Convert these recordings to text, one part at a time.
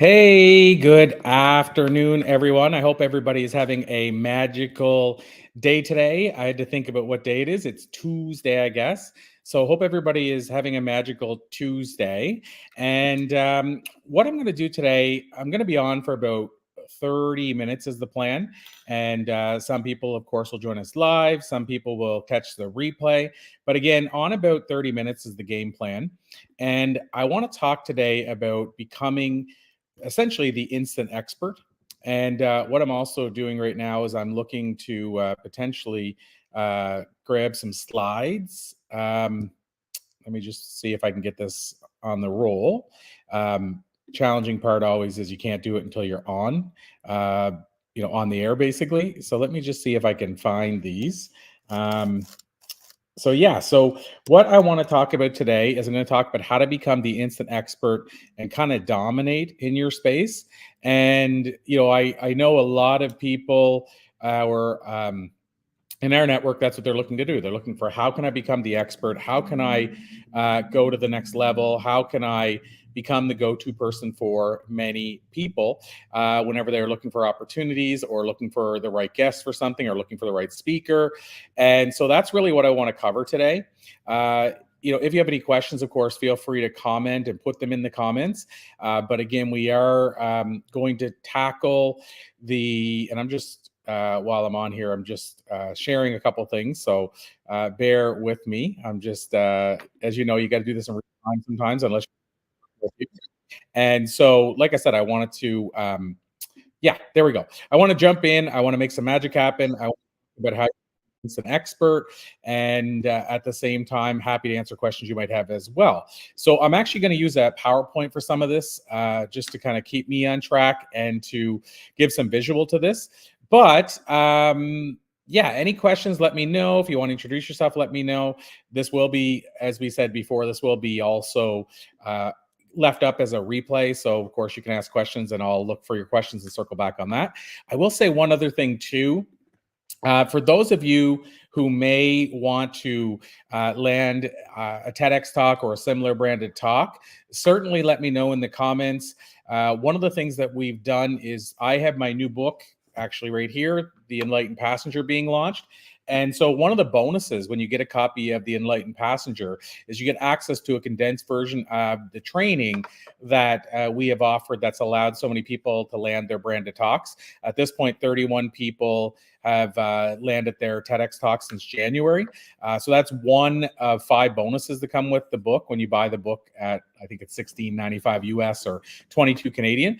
Hey, good afternoon, everyone. I hope everybody is having a magical day today. I had to think about what day it is. It's Tuesday, I guess. So, hope everybody is having a magical Tuesday. And what I'm going to do today, I'm going to be on for about 30 minutes is the plan. And some people, of course, will join us live. Some people will catch the replay. But again, on about 30 minutes is the game plan. And I want to talk today about becoming essentially the instant expert. And what I'm also doing right now is I'm looking to potentially grab some slides. Let me just see if I can get this on the roll. Um, Challenging part always is you can't do it until you're uh, on the air basically. So let me just see if I can find these. Um, so what I want to talk about today is I'm going to talk about how to become the instant expert and kind of dominate in your space. And I know a lot of people were in our network, that's what they're looking to do. They're looking for, how can I become the expert? How can I go to the next level? How can I become the go-to person for many people whenever they're looking for opportunities or looking for the right guest for something or looking for the right speaker? And so that's really what I want to cover today. If you have any questions, of course, feel free to comment and put them in the comments. But again, we are going to tackle and I'm just while I'm on here, I'm just sharing a couple things. So bear with me. I'm just, as you know, you got to do this in real time sometimes, unless you're. And so, like I said, I wanted to, yeah, there we go. I want to jump in. I want to make some magic happen. I want to talk about how it's an expert, and at the same time, happy to answer questions you might have as well. So I'm actually going to use a PowerPoint for some of this, just to kind of keep me on track and to give some visual to this. But yeah, any questions, let me know. If you want to introduce yourself, let me know. This will be, as we said before, this will be also left up as a replay. So of course you can ask questions and I'll look for your questions and circle back on that. I will say one other thing too. For those of you who may want to land a TEDx talk or a similar branded talk, certainly let me know in the comments. One of the things that we've done is I have my new book actually right here, The Enlightened Passenger, being launched. And so one of the bonuses when you get a copy of The Enlightened Passenger is you get access to a condensed version of the training that we have offered that's allowed so many people to land their branded talks. At this point, 31 people have landed their TEDx talk since January. So that's one of 5 bonuses that come with the book when you buy the book at, I think it's $16.95 US or 22 Canadian.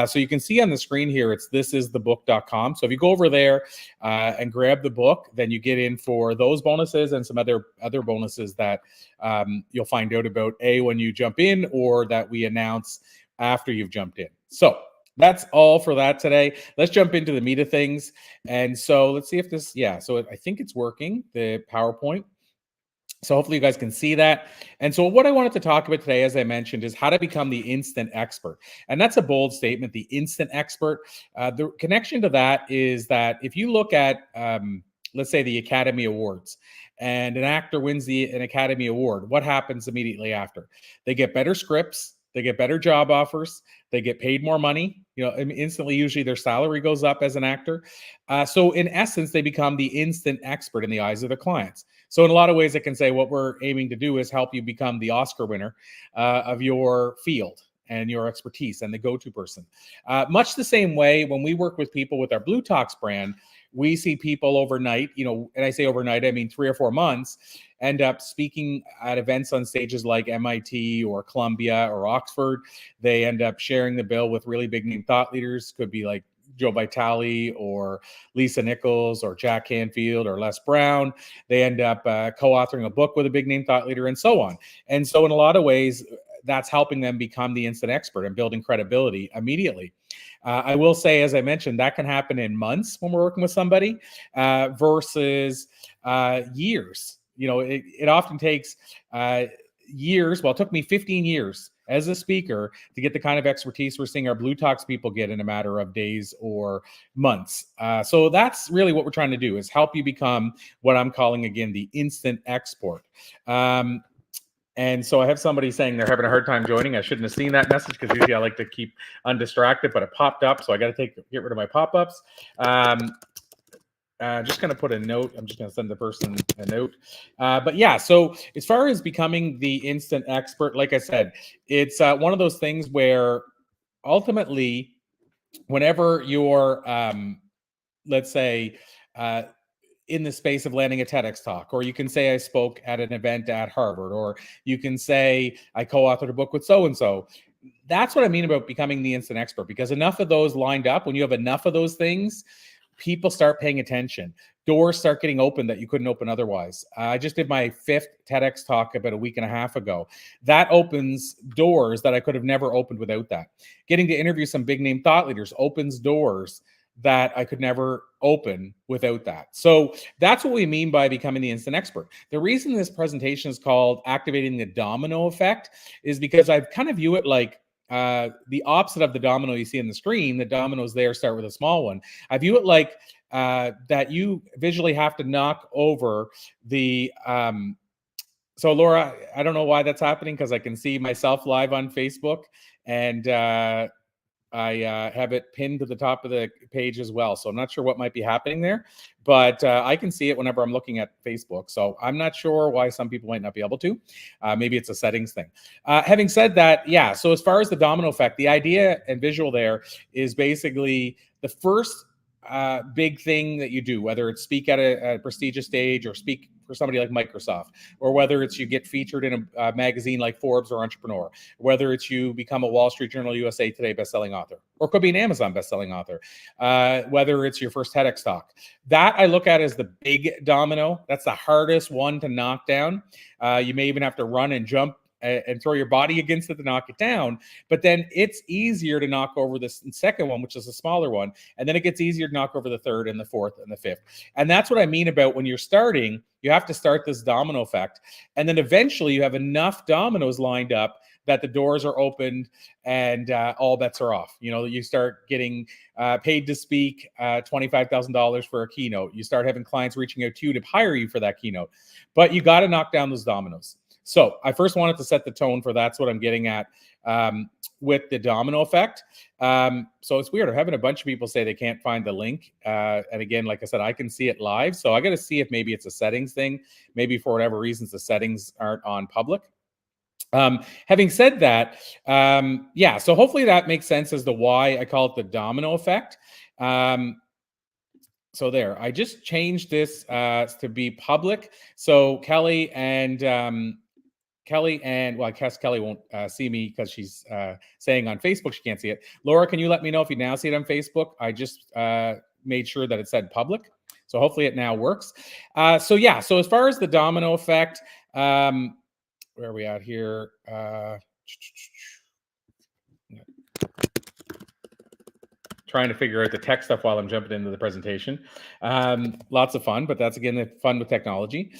So you can see on the screen here, it's thisisthebook.com. So if you go over there and grab the book, then you get in for those bonuses and some other bonuses that you'll find out about when you jump in, or that we announce after you've jumped in. So that's all for that today. Let's jump into the meat of things. And so let's see if this, so I think it's working, the PowerPoint. So hopefully you guys can see that. And so what I wanted to talk about today, as I mentioned, is how to become the instant expert. And that's a bold statement, the instant expert. The connection to that is that if you look at, let's say, the Academy Awards, and an actor wins an Academy Award, what happens immediately after? They get better scripts, they get better job offers, they get paid more money. Instantly, usually their salary goes up as an actor. So in essence, they become the instant expert in the eyes of the clients. So in a lot of ways, I can say what we're aiming to do is help you become the Oscar winner of your field and your expertise and the go-to person. Much the same way when we work with people with our Blue Talks brand, we see people overnight, and I say overnight, I mean 3 or 4 months, end up speaking at events on stages like MIT or Columbia or Oxford. They end up sharing the bill with really big name thought leaders. Could be like Joe Vitale or Lisa Nichols or Jack Canfield or Les Brown. They end up co-authoring a book with a big name thought leader, and so on. And so in a lot of ways, that's helping them become the instant expert and building credibility immediately. I will say, as I mentioned, that can happen in months when we're working with somebody versus years. It often takes years. Well, it took me 15 years as a speaker to get the kind of expertise we're seeing our Blue Talks people get in a matter of days or months. So that's really what we're trying to do, is help you become what I'm calling, again, the instant expert. And so I have somebody saying they're having a hard time joining. I shouldn't have seen that message because usually I like to keep undistracted, but it popped up. So I got to get rid of my pop-ups. Just going to put a note. I'm just going to send the person a note. But yeah, so as far as becoming the instant expert, like I said, it's one of those things where ultimately, whenever you're, let's say, in the space of landing a TEDx talk, or you can say I spoke at an event at Harvard, or you can say I co-authored a book with so-and-so. That's what I mean about becoming the instant expert, because enough of those lined up, when you have enough of those things, people start paying attention. Doors start getting open that you couldn't open otherwise. I just did my 5th TEDx talk about a week and a half ago. That opens doors that I could have never opened without that. Getting to interview some big name thought leaders opens doors that I could never open without that. So that's what we mean by becoming the instant expert. The reason this presentation is called Activating the Domino Effect is because I kind of view it like the opposite of the domino you see on the screen. The dominoes there start with a small one. I view it like that you visually have to knock over the so Laura, I don't know why that's happening, because I can see myself live on Facebook, and I have it pinned to the top of the page as well. So I'm not sure what might be happening there, but I can see it whenever I'm looking at Facebook. So I'm not sure why some people might not be able to. Maybe it's a settings thing. Having said that, yeah, so as far as the domino effect, the idea and visual there is basically the first big thing that you do, whether it's speak at a prestigious stage, or speak for somebody like Microsoft, or whether it's you get featured in a magazine like Forbes or Entrepreneur, whether it's you become a Wall Street Journal USA Today bestselling author, or could be an Amazon bestselling author, whether it's your first TEDx talk. That I look at as the big domino. That's the hardest one to knock down. You may even have to run and jump and throw your body against it to knock it down. But then it's easier to knock over this second one, which is a smaller one. And then it gets easier to knock over the third and the fourth and the fifth. And that's what I mean about when you're starting, you have to start this domino effect. And then eventually you have enough dominoes lined up that the doors are opened and all bets are off. You know, you start getting paid to speak, $25,000 for a keynote. You start having clients reaching out to you to hire you for that keynote. But you got to knock down those dominoes. So I first wanted to set the tone for that's what I'm getting at with the domino effect. So it's weird. I'm having a bunch of people say they can't find the link. And again, like I said, I can see it live. So I got to see if maybe it's a settings thing. Maybe for whatever reasons, the settings aren't on public. Having said that, yeah, so hopefully that makes sense as to why I call it the domino effect. So there, I just changed this to be public. So Kelly and well, I guess Kelly won't see me because she's saying on Facebook she can't see it. Laura, can you let me know if you now see it on Facebook? I just made sure that it said public. So hopefully it now works. So yeah, so as far as the domino effect, where are we at here? Trying to figure out the tech stuff while I'm jumping into the presentation. Lots of fun, but that's again the fun with technology.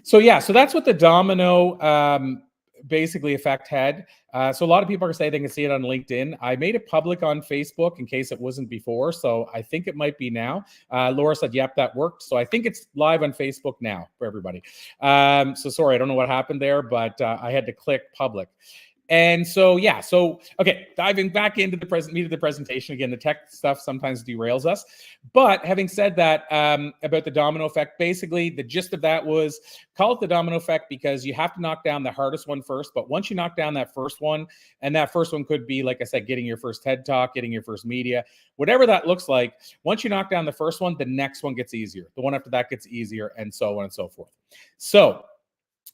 So yeah, so that's what the domino basically effect had. So a lot of people are saying they can see it on LinkedIn. I made it public on Facebook in case it wasn't before. So I think it might be now. Laura said, yep, that worked. So I think it's live on Facebook now for everybody. So sorry, I don't know what happened there, but I had to click public. And so, yeah, so, okay, diving back into the meat of the presentation. Again, the tech stuff sometimes derails us. But having said that, about the domino effect, basically the gist of that was call it the domino effect because you have to knock down the hardest one first. But once you knock down that first one, and that first one could be, like I said, getting your first TED Talk, getting your first media, whatever that looks like, once you knock down the first one, the next one gets easier. The one after that gets easier, and so on and so forth. So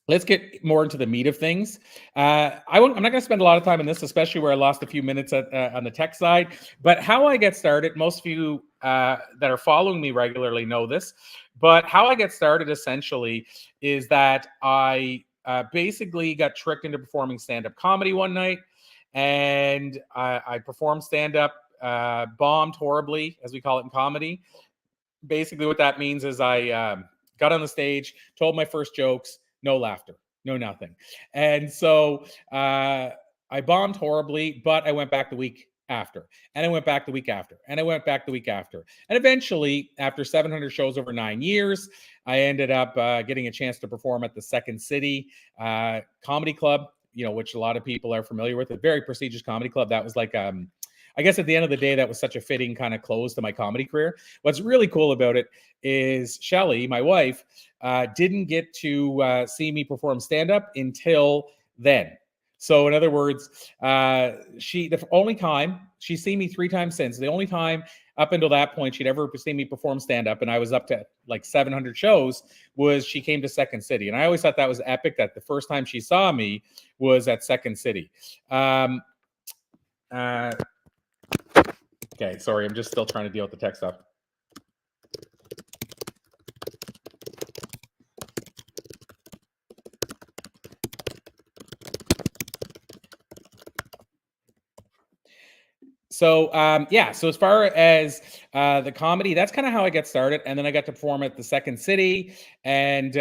let's get more into the meat of things. I'm not going to spend a lot of time on this, especially where I lost a few minutes on the tech side. But how I get started, most of you that are following me regularly know this. But how I get started essentially is that I basically got tricked into performing stand-up comedy one night. And I performed stand-up, bombed horribly, as we call it in comedy. Basically what that means is I got on the stage, told my first jokes, no laughter, no nothing. And so I bombed horribly, but I went back the week after. And I went back the week after. And I went back the week after. And eventually, after 700 shows over 9 years, I ended up getting a chance to perform at the Second City Comedy Club, which a lot of people are familiar with. A very prestigious comedy club. That was like, I guess at the end of the day, that was such a fitting kind of close to my comedy career. What's really cool about it is Shelly, my wife, didn't get to see me perform stand-up until then. So in other words, the only time she's seen me 3 times since, the only time up until that point she'd ever seen me perform stand-up, and I was up to like 700 shows, was she came to Second City. And I always thought that was epic, that the first time she saw me was at Second City. Okay, sorry, I'm just still trying to deal with the tech stuff. So so as far as the comedy, that's kind of how I got started, and then I got to perform at the Second City, and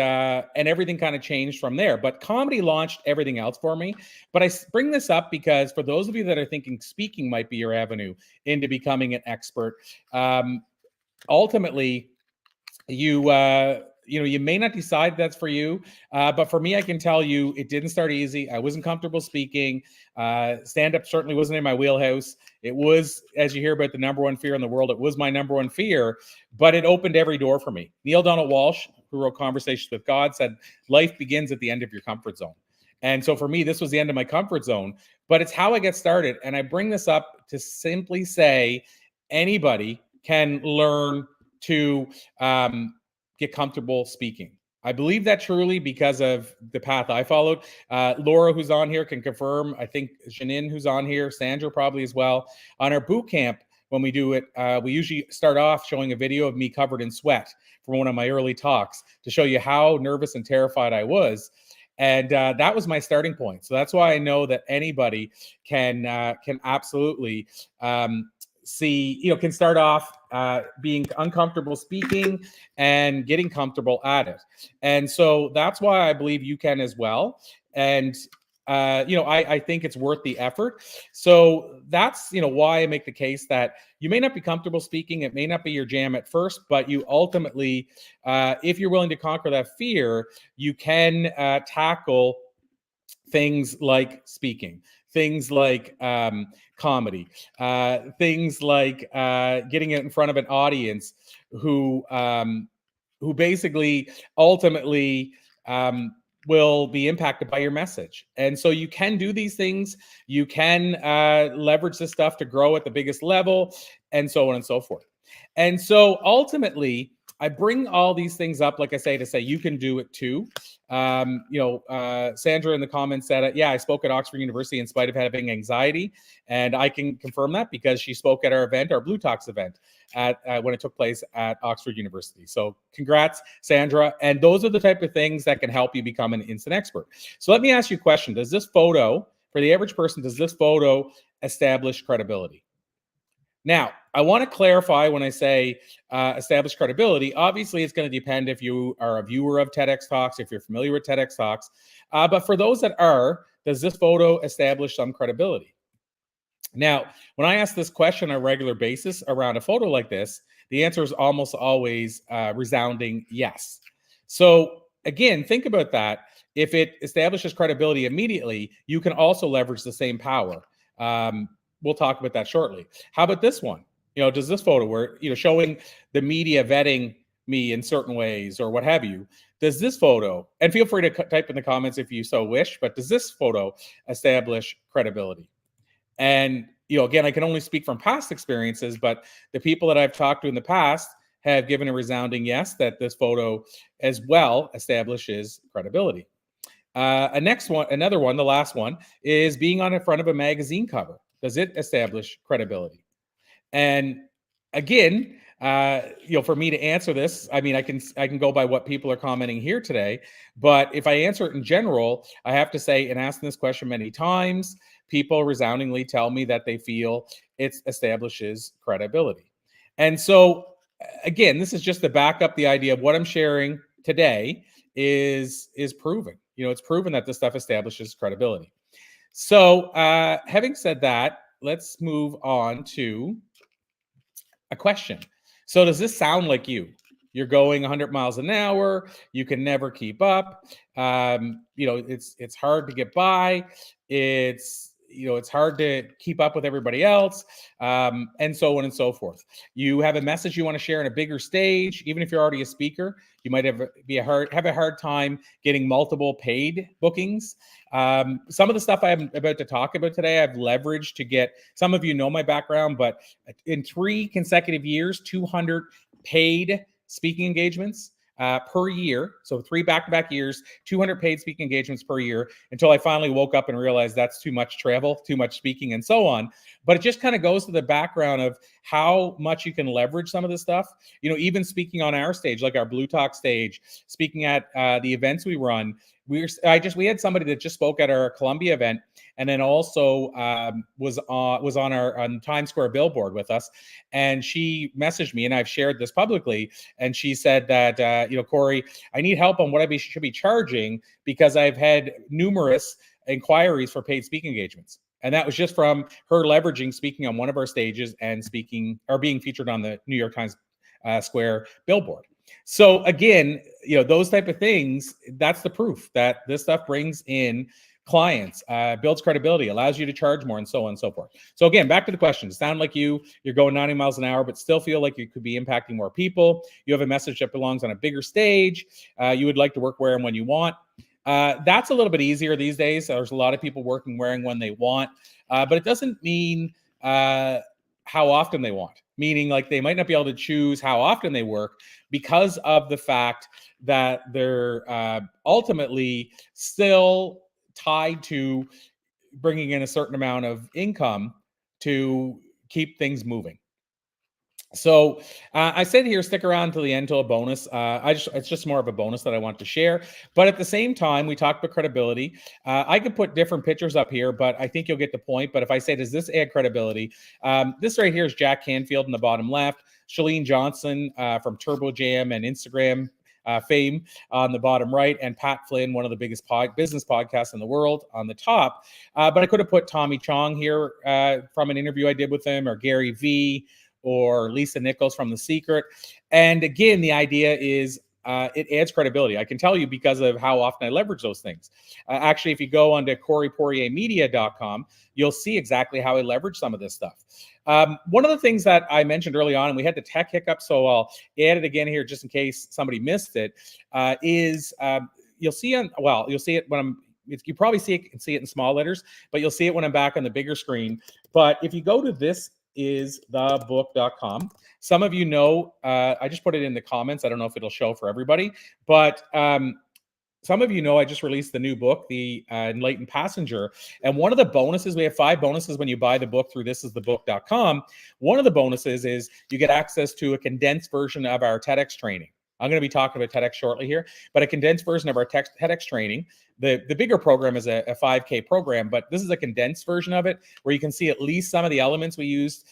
everything kind of changed from there. But comedy launched everything else for me. But I bring this up because for those of you that are thinking speaking might be your avenue into becoming an expert, ultimately, you may not decide that's for you, but for me, I can tell you it didn't start easy. I wasn't comfortable speaking. Stand-up certainly wasn't in my wheelhouse. It was, as you hear about the number one fear in the world, it was my number one fear, but it opened every door for me. Neil Donald Walsh, who wrote Conversations with God, said life begins at the end of your comfort zone. And so for me, this was the end of my comfort zone, but it's how I get started. And I bring this up to simply say anybody can learn to get comfortable speaking. I believe that truly because of the path I followed. Laura, who's on here, can confirm. I think Janine, who's on here, Sandra probably as well. On our boot camp, when we do it, we usually start off showing a video of me covered in sweat from one of my early talks to show you how nervous and terrified I was. And that was my starting point. So that's why I know that anybody can absolutely can start off being uncomfortable speaking and getting comfortable at it. And so that's why I believe you can as well. And I think it's worth the effort. So that's why I make the case that you may not be comfortable speaking. It may not be your jam at first, but you ultimately, if you're willing to conquer that fear, you can tackle things like speaking, things like comedy, things like getting it in front of an audience who basically ultimately will be impacted by your message. And so you can do these things. You can leverage this stuff to grow at the biggest level, and so on and so forth. And so ultimately, I bring all these things up, like I say, to say you can do it too. Sandra in the comments said, I spoke at Oxford University in spite of having anxiety. And I can confirm that because she spoke at our event, our Blue Talks event, when it took place at Oxford University. So congrats, Sandra. And those are the type of things that can help you become an instant expert. So let me ask you a question. Does this photo, for the average person, does this photo establish credibility? Now, I want to clarify when I say establish credibility. Obviously, it's going to depend if you are a viewer of TEDx Talks, if you're familiar with TEDx Talks. But for those that are, does this photo establish some credibility? Now, when I ask this question on a regular basis around a photo like this, the answer is almost always resounding yes. So again, think about that. If it establishes credibility immediately, you can also leverage the same power. We'll talk about that shortly. How about this one? Does this photo where, showing the media vetting me in certain ways or what have you, does this photo, and feel free to type in the comments if you so wish, but does this photo establish credibility? And, again, I can only speak from past experiences, but the people that I've talked to in the past have given a resounding yes, that this photo as well establishes credibility. Another one, the last one, is being on the front of a magazine cover. Does it establish credibility? And again, for me to answer this, I mean, I can go by what people are commenting here today, but if I answer it in general, I have to say, and asking this question many times, people resoundingly tell me that they feel it establishes credibility. And so, again, this is just to back up the idea of what I'm sharing today is proven. It's proven that this stuff establishes credibility. So having said that, let's move on to a question. So does this sound like you? You're going 100 miles an hour. You can never keep up. It's hard to get by. It's hard to keep up with everybody else, and so on and so forth. You have a message you want to share on a bigger stage, even if you're already a speaker. You might have a hard time getting multiple paid bookings. Some of the stuff I'm about to talk about today, I've leveraged to get. Some of you know my background, but in 3 consecutive years, 200 paid speaking engagements per year. So 3 back-to-back years, 200 paid speaking engagements per year, until I finally woke up and realized that's too much travel, too much speaking, and so on. But it just kind of goes to the background of how much you can leverage some of this stuff. Even speaking on our stage, like our Blue Talk stage, speaking at the events we run. We had somebody that just spoke at our Columbia event, and then also was on Times Square billboard with us. And she messaged me, and I've shared this publicly. And she said that, Corey, I need help on what should be charging, because I've had numerous inquiries for paid speaking engagements. And that was just from her leveraging speaking on one of our stages and speaking or being featured on the New York Times Square billboard. So again, those type of things, that's the proof that this stuff brings in clients, builds credibility, allows you to charge more, and so on and so forth. So again, back to the question. Sound like you're going 90 miles an hour, but still feel like you could be impacting more people. You have a message that belongs on a bigger stage. You would like to work where and when you want. That's a little bit easier these days. There's a lot of people working wearing when they want, but it doesn't mean how often they want. Meaning, like, they might not be able to choose how often they work, because of the fact that they're ultimately still tied to bringing in a certain amount of income to keep things moving. So I said here, stick around till the end, till a bonus. It's just more of a bonus that I want to share. But at the same time, we talked about credibility. I could put different pictures up here, but I think you'll get the point. But if I say, does this add credibility? This right here is Jack Canfield in the bottom left. Shalene Johnson from Turbo Jam and Instagram fame on the bottom right, and Pat Flynn, one of the biggest business podcasts in the world, on the top. But I could have put Tommy Chong here from an interview I did with him, or Gary Vee, or Lisa Nichols from The Secret. And again, the idea is it adds credibility. I can tell you because of how often I leverage those things. Actually, if you go onto CoreyPoirierMedia.com, you'll see exactly how I leverage some of this stuff. One of the things that I mentioned early on, and we had the tech hiccup, so I'll add it again here just in case somebody missed it, is you'll see it when you probably see it in small letters, but you'll see it when I'm back on the bigger screen. But if you go to this is thebook.com. Some of you know, I just put it in the comments. I don't know if it'll show for everybody, but some of you know I just released the new book, The Enlightened Passenger. And one of the bonuses, we have 5 bonuses when you buy the book through thisisthebook.com. One of the bonuses is you get access to a condensed version of our TEDx training. I'm going to be talking about TEDx shortly here, but a condensed version of our TEDx training. The bigger program is a 5K program, but this is a condensed version of it where you can see at least some of the elements we used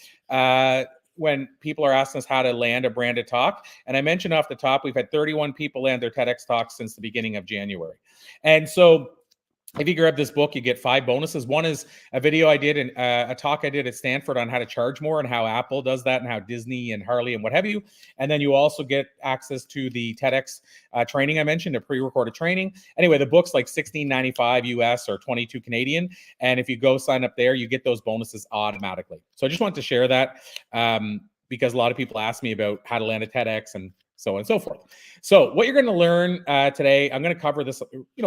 when people are asking us how to land a branded talk. And I mentioned off the top, we've had 31 people land their TEDx talks since the beginning of January. And so if you grab this book, you get 5 bonuses. One is a video I did and a talk I did at Stanford on how to charge more and how Apple does that and how Disney and Harley and what have you. And then you also get access to the TEDx training I mentioned, a pre-recorded training. Anyway, the book's like $16.95 US or 22 Canadian. And if you go sign up there, you get those bonuses automatically. So I just wanted to share that because a lot of people ask me about how to land a TEDx and so on and so forth. So what you're going to learn today, I'm going to cover this,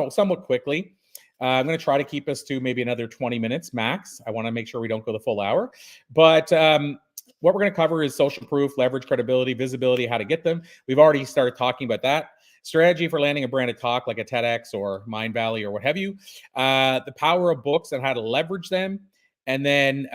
somewhat quickly. I'm going to try to keep us to maybe another 20 minutes max. I want to make sure we don't go the full hour. But what we're going to cover is social proof, leverage, credibility, visibility, how to get them. We've already started talking about that. Strategy for landing a branded talk like a TEDx or Mind Valley or what have you. The power of books and how to leverage them. And then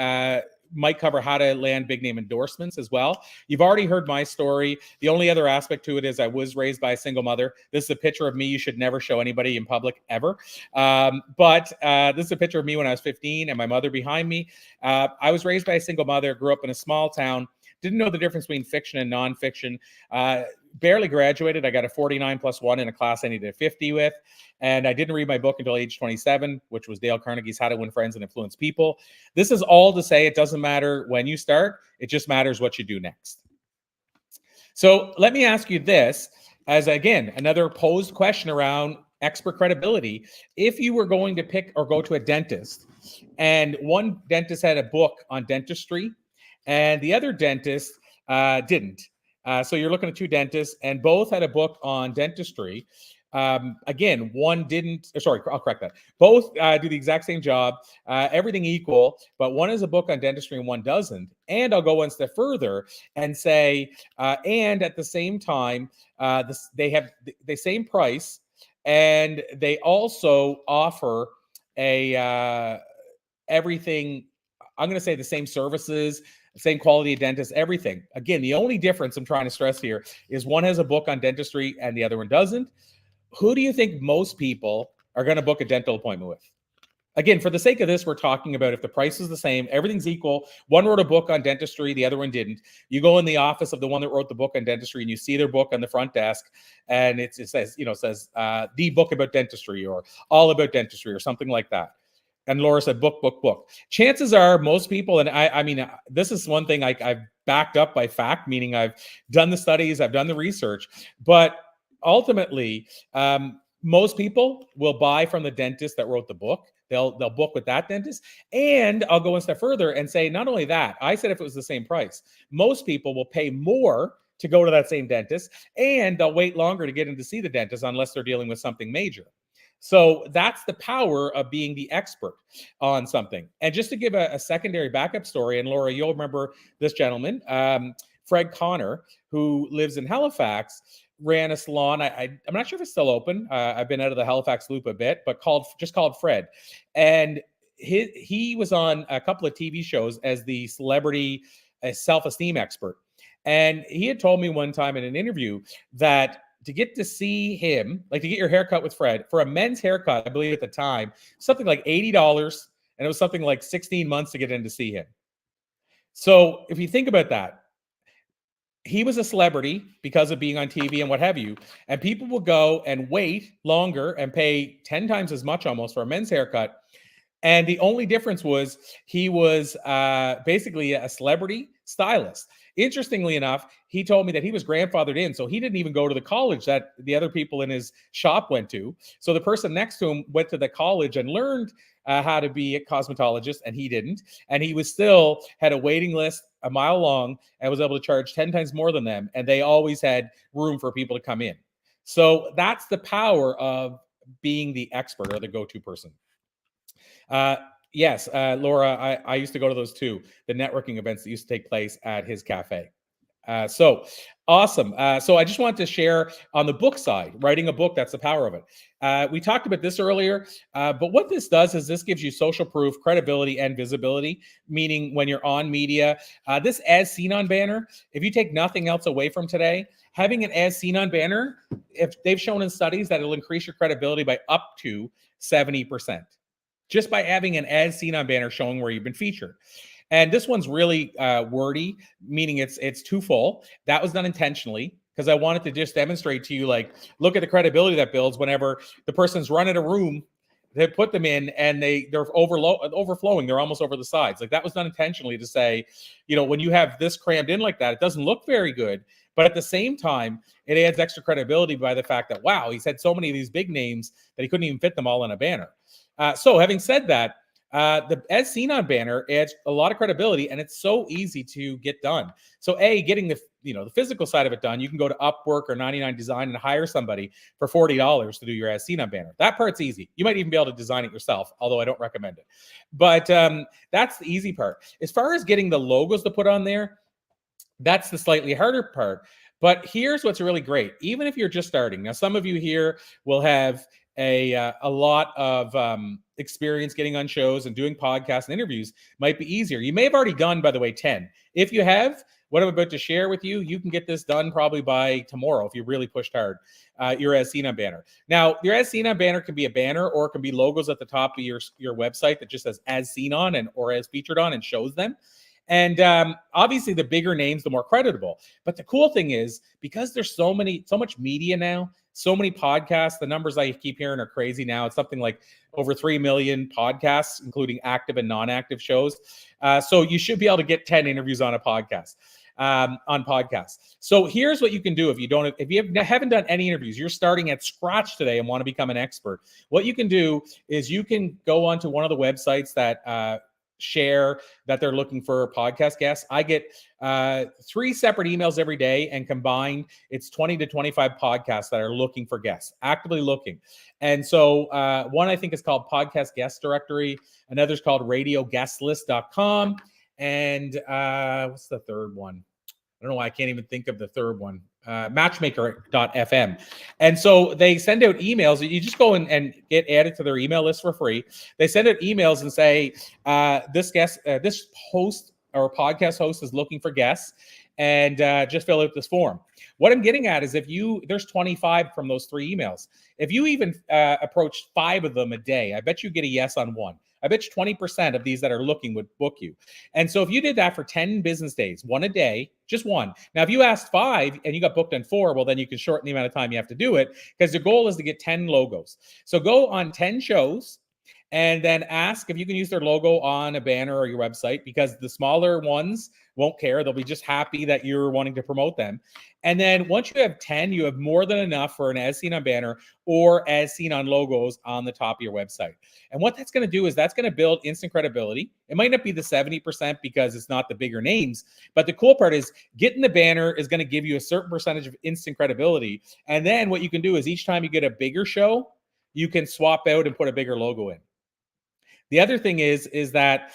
might cover how to land big name endorsements as well. You've already heard my story. The only other aspect to it is I was raised by a single mother. This is a picture of me you should never show anybody in public ever. But this is a picture of me when I was 15 and my mother behind me. I was raised by a single mother, grew up in a small town, didn't know the difference between fiction and nonfiction. barely graduated. I got a 49 plus 1 in a class I needed a 50 with. And I didn't read my book until age 27, which was Dale Carnegie's How to Win Friends and Influence People. This is all to say it doesn't matter when you start. It just matters what you do next. So let me ask you this as, again, another posed question around expert credibility. If you were going to pick or go to a dentist, and one dentist had a book on dentistry and the other dentist didn't. So you're looking at two dentists and both had a book on dentistry. Again, one didn't, sorry, I'll correct that. Both do the exact same job, everything equal, but one has a book on dentistry and one doesn't. And I'll go one step further and say, and at the same time, they have the same price, and they also offer a everything. I'm going to say the same services, same quality of dentist, everything. Again, the only difference I'm trying to stress here is one has a book on dentistry and the other one doesn't. Who do you think most people are going to book a dental appointment with? Again, for the sake of this, we're talking about if the price is the same, everything's equal. One wrote a book on dentistry, the other one didn't. You go in the office of the one that wrote the book on dentistry and you see their book on the front desk, and it says, the book about dentistry or all about dentistry or something like that. And Laura said, book, book, book. Chances are most people, and I mean, this is one thing I've backed up by fact, meaning I've done the studies, I've done the research, but ultimately, most people will buy from the dentist that wrote the book. They'll book with that dentist. And I'll go one step further and say, not only that, I said if it was the same price, most people will pay more to go to that same dentist, and they'll wait longer to get in to see the dentist unless they're dealing with something major. So that's the power of being the expert on something. And just to give a secondary backup story, and Laura, you'll remember this gentleman, Fred Connor, who lives in Halifax, ran a salon. I'm not sure if it's still open. I've been out of the Halifax loop a bit, but called Fred. And he was on a couple of TV shows as the celebrity self-esteem expert. And he had told me one time in an interview that to get to see him, like to get your haircut with Fred, for a men's haircut, I believe at the time, something like $80, and it was something like 16 months to get in to see him. So if you think about that, he was a celebrity because of being on TV and what have you, and people will go and wait longer and pay 10 times as much almost for a men's haircut. And the only difference was he was basically a celebrity stylist. Interestingly enough, he told me that he was grandfathered in, so he didn't even go to the college that the other people in his shop went to. So the person next to him went to the college and learned how to be a cosmetologist, and he didn't. And he was still had a waiting list a mile long and was able to charge 10 times more than them. And they always had room for people to come in. So that's the power of being the expert or the go-to person. Yes, Laura, I used to go to those too, the networking events that used to take place at his cafe. So awesome. So I just wanted to share on the book side, writing a book, that's the power of it. We talked about this earlier, but what this does is this gives you social proof, credibility, and visibility, meaning when you're on media, this as seen on banner, if you take nothing else away from today, having an as seen on banner, if they've shown in studies that it'll increase your credibility by up to 70%. Just by having an as seen on banner showing where you've been featured. And this one's really wordy, meaning it's too full. That was done intentionally because I wanted to just demonstrate to you, like, look at the credibility that builds whenever the person's running a room, they put them in and they're overflowing. They're almost over the sides. Like, that was done intentionally to say, when you have this crammed in like that, it doesn't look very good. But at the same time, it adds extra credibility by the fact that, wow, he's had so many of these big names that he couldn't even fit them all in a banner. So having said that, the as seen on banner adds a lot of credibility, and it's so easy to get done. So getting the physical side of it done, you can go to Upwork or 99 Design and hire somebody for $40 to do your as seen on banner. That part's easy. You might even be able to design it yourself, although I don't recommend it. But that's the easy part. As far as getting the logos to put on there, that's the slightly harder part. But here's what's really great. Even if you're just starting, now some of you here will have a lot of experience getting on shows and doing podcasts and interviews. Might be easier. You may have already done, by the way, 10. If you have, what I'm about to share with you, you can get this done probably by tomorrow if you really pushed hard. Your as seen on banner. Now, your as seen on banner can be a banner, or it can be logos at the top of your website that just says as seen on or as featured on and shows them. And obviously, the bigger names, the more creditable. But the cool thing is, because there's so much media now, so many podcasts, the numbers I keep hearing are crazy now. It's something like over 3 million podcasts, including active and non-active shows. So you should be able to get 10 interviews on a podcast. On podcasts. So here's what you can do if you haven't done any interviews, you're starting at scratch today and want to become an expert. What you can do is you can go onto one of the websites that share that they're looking for podcast guests. I get 3 separate emails every day, and combined, it's 20 to 25 podcasts that are looking for guests, actively looking. And so one I think is called Podcast Guest Directory. Another's called RadioGuestList.com. And what's the third one? I don't know why I can't even think of the third one. Matchmaker.fm. And so they send out emails. You just go and get added to their email list for free. They send out emails and say, this host or podcast host is looking for guests, and just fill out this form. What I'm getting at is there's 25 from those 3 emails. If you even approach 5 of them a day, I bet you get a yes on 1. I bet you 20% of these that are looking would book you. And so if you did that for 10 business days, 1 a day, just 1. Now, if you asked 5 and you got booked on 4, well, then you can shorten the amount of time you have to do it, because the goal is to get 10 logos. So go on 10 shows and then ask if you can use their logo on a banner or your website, because the smaller ones won't care. They'll be just happy that you're wanting to promote them. And then once you have 10, you have more than enough for an as seen on banner or as seen on logos on the top of your website. And what that's going to do is that's going to build instant credibility. It might not be the 70% because it's not the bigger names, but the cool part is getting the banner is going to give you a certain percentage of instant credibility. And then what you can do is each time you get a bigger show, you can swap out and put a bigger logo in. The other thing is that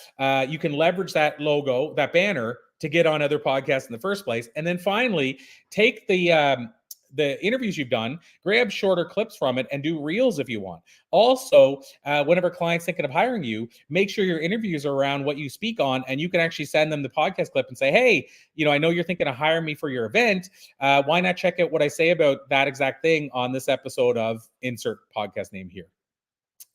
you can leverage that logo, that banner, to get on other podcasts in the first place. And then finally, take the interviews you've done, grab shorter clips from it, and do reels if you want. Also, whenever clients thinking of hiring you, make sure your interviews are around what you speak on, and you can actually send them the podcast clip and say, hey, I know you're thinking of hiring me for your event. Why not check out what I say about that exact thing on this episode of insert podcast name here.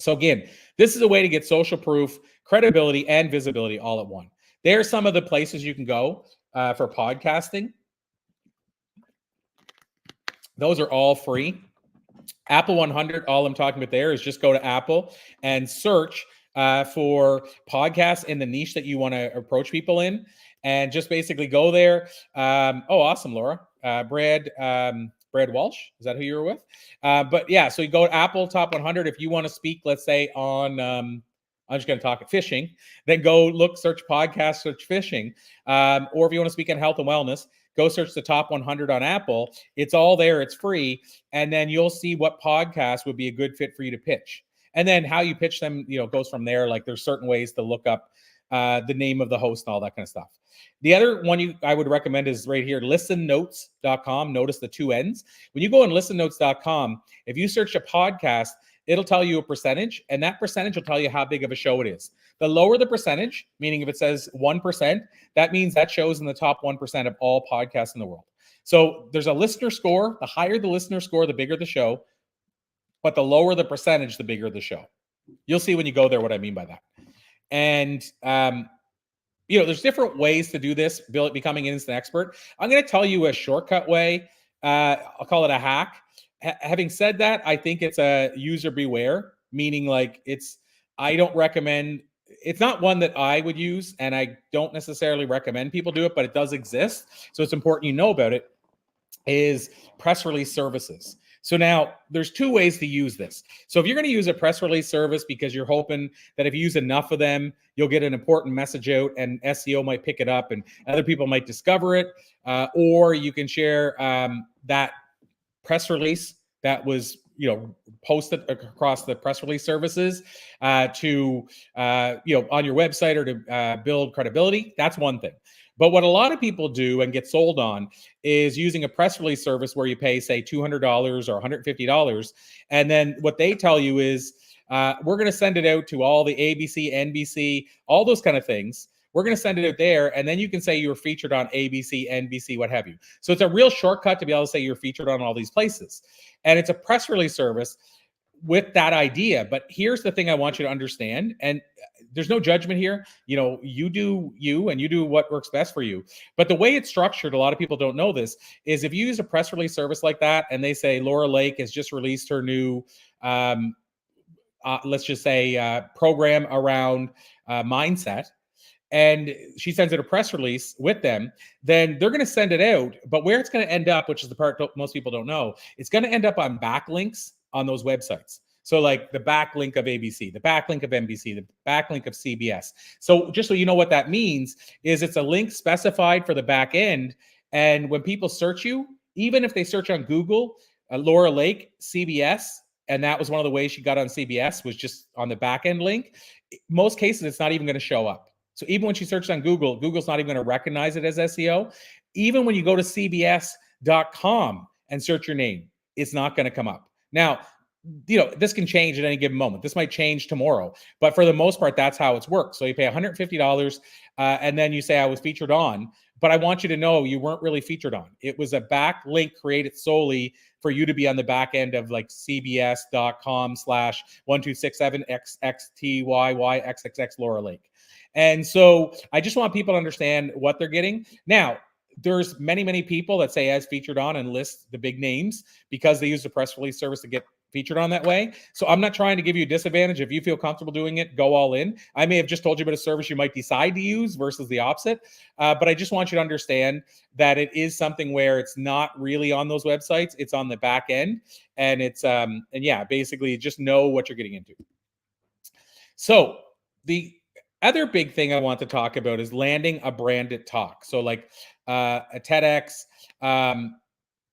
So again, this is a way to get social proof, credibility, and visibility all at once. There are some of the places you can go for podcasting. Those are all free. Apple 100, all I'm talking about there is just go to Apple and search for podcasts in the niche that you want to approach people in, and just basically go there. Awesome, Laura. Brad Walsh, is that who you were with? But yeah, so you go to Apple Top 100. If you want to speak, let's say on, I'm just going to talk fishing, then go search podcast, search fishing. Or if you want to speak on health and wellness, go search the top 100 on Apple. It's all there. It's free. And then you'll see what podcast would be a good fit for you to pitch. And then how you pitch them, goes from there. Like there's certain ways to look up the name of the host and all that kind of stuff. The other one I would recommend is right here, listennotes.com. Notice the 2 N's. When you go on listennotes.com, if you search a podcast, it'll tell you a percentage, and that percentage will tell you how big of a show it is. The lower the percentage, meaning if it says 1%, that means that show's in the top 1% of all podcasts in the world. So there's a listener score. The higher the listener score, the bigger the show. But the lower the percentage, the bigger the show. You'll see when you go there what I mean by that. And there's different ways to do this, becoming an instant expert. I'm going to tell you a shortcut way. I'll call it a hack. Having said that, I think it's a user beware, meaning I don't recommend, it's not one that I would use, and I don't necessarily recommend people do it, but it does exist. So it's important you know about it, is press release services. So now there's 2 ways to use this. So if you're going to use a press release service because you're hoping that if you use enough of them, you'll get an important message out and SEO might pick it up and other people might discover it, or you can share that press release that was posted across the press release services to on your website or to build credibility. That's one thing. But what a lot of people do and get sold on is using a press release service where you pay, say, $200 or $150. And then what they tell you is, we're going to send it out to all the ABC, NBC, all those kind of things. We're going to send it out there. And then you can say you were featured on ABC, NBC, what have you. So it's a real shortcut to be able to say you're featured on all these places. And it's a press release service. with that idea. But here's the thing I want you to understand, and there's no judgment here. You do you, and you do what works best for you. But the way it's structured, a lot of people don't know this, is if you use a press release service like that and they say Laura Lake has just released her new let's just say program around mindset, and she sends out a press release with them, then they're going to send it out. But where it's going to end up, which is the part most people don't know, it's going to end up on backlinks on those websites. So like the backlink of ABC, the backlink of NBC, the backlink of CBS. So just so you know what that means is it's a link specified for the back end. And when people search you, even if they search on Google, Laura Lake, CBS, and that was one of the ways she got on CBS was just on the back end link. Most cases, it's not even going to show up. So even when she searches on Google, Google's not even going to recognize it as SEO. Even when you go to cbs.com and search your name, it's not going to come up. Now, this can change at any given moment. This might change tomorrow, but for the most part, that's how it's worked. So you pay $150 and then you say I was featured on, but I want you to know you weren't really featured on. It was a backlink created solely for you to be on the back end of like cbs.com/1267xxtyyxxx Laura Lake. And so I just want people to understand what they're getting. Now, there's many people that say as featured on and list the big names because they use the press release service to get featured on that way. So I'm not trying to give you a disadvantage. If you feel comfortable doing it, go all in. I may have just told you about a service you might decide to use versus the opposite. But I just want you to understand that it is something where it's not really on those websites. It's on the back end. And it's, and yeah, basically just know what you're getting into. So the other big thing I want to talk about is landing a branded talk. So like a TEDx,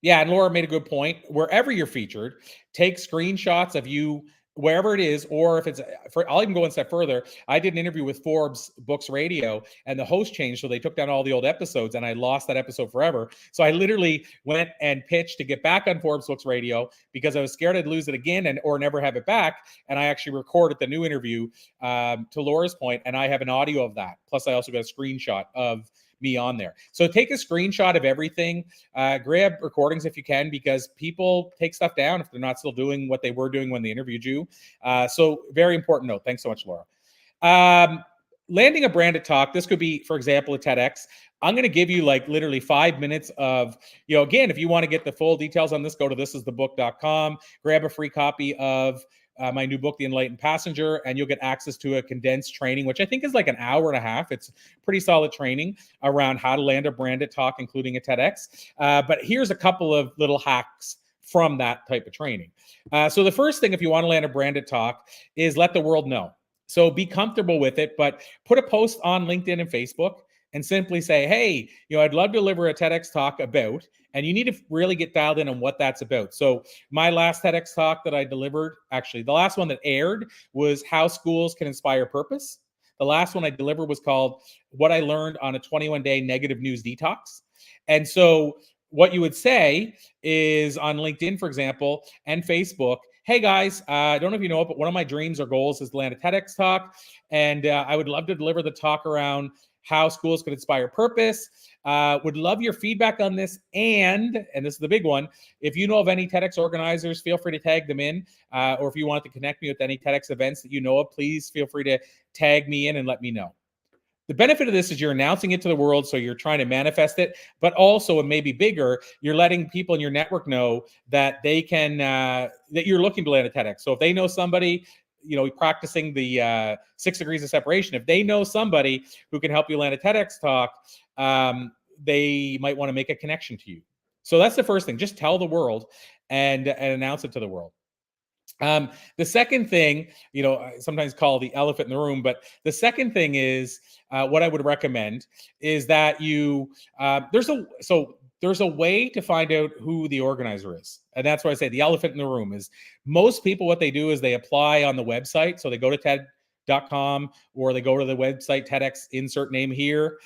yeah, and Laura made a good point. Wherever you're featured, take screenshots of you wherever it is, or if it's I'll even go one step further. I did an interview with Forbes Books Radio, and the host changed, so they took down all the old episodes, and I lost that episode forever. So I literally went and pitched to get back on Forbes Books Radio because I was scared I'd lose it again or never have it back. And I actually recorded the new interview to Laura's point, and I have an audio of that. Plus, I also got a screenshot of me on there. So take a screenshot of everything. Grab recordings if you can, because people take stuff down if they're not still doing what they were doing when they interviewed you. So very important note. Thanks so much, Laura. Landing a branded talk. This could be, for example, a TEDx. I'm going to give you like literally 5 minutes of, again, if you want to get the full details on this, go to thisisthebook.com, grab a free copy of my new book, The Enlightened Passenger, and you'll get access to a condensed training, which I think is like an hour and a half. It's pretty solid training around how to land a branded talk, including a TEDx. But here's a couple of little hacks from that type of training. So the first thing, if you want to land a branded talk, is let the world know. So be comfortable with it, but put a post on LinkedIn and Facebook and simply say, hey, I'd love to deliver a TEDx talk about, and you need to really get dialed in on what that's about. So my last TEDx talk that I delivered, actually, the last one that aired was how schools can inspire purpose. The last one I delivered was called What I Learned on a 21-Day Negative News Detox. And so what you would say is on LinkedIn, for example, and Facebook, hey guys, I don't know if you know it, but one of my dreams or goals is to land a TEDx talk. And I would love to deliver the talk around how schools could inspire purpose. Would love your feedback on this. And this is the big one, if you know of any TEDx organizers, feel free to tag them in. Or if you want to connect me with any TEDx events that you know of, please feel free to tag me in and let me know. The benefit of this is you're announcing it to the world, so you're trying to manifest it, but also, and maybe bigger, you're letting people in your network know that they can, that you're looking to land a TEDx. So if they know somebody, practicing the 6 degrees of separation, if they know somebody who can help you land a TEDx talk, they might want to make a connection to you. So that's the first thing. Just tell the world and announce it to the world. The second thing, sometimes call the elephant in the room, but the second thing is what I would recommend is that there's a way to find out who the organizer is. And that's why I say the elephant in the room is most people, what they do is they apply on the website. So they go to TED.com or they go to the website, TEDx, insert name here,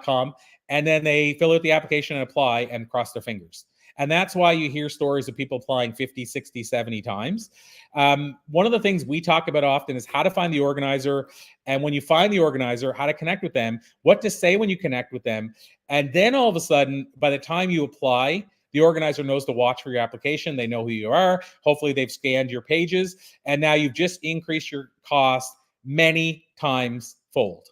.com. And then they fill out the application and apply and cross their fingers. And that's why you hear stories of people applying 50, 60, 70 times. One of the things we talk about often is how to find the organizer. And when you find the organizer, how to connect with them, what to say when you connect with them. And then all of a sudden, by the time you apply, The organizer knows to watch for your application. They know who you are. Hopefully they've scanned your pages, and now you've just increased your cost many times fold.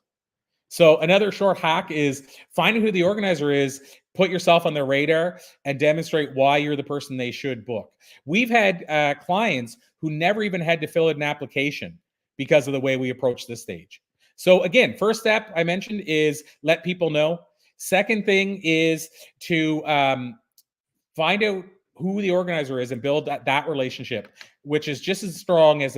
So another short hack is finding who the organizer is, put yourself on their radar, and demonstrate why you're the person they should book. We've had clients who never even had to fill out an application because of the way we approach this stage. So again, first step I mentioned is let people know. Second thing is to find out who the organizer is and build that relationship, which is just as strong as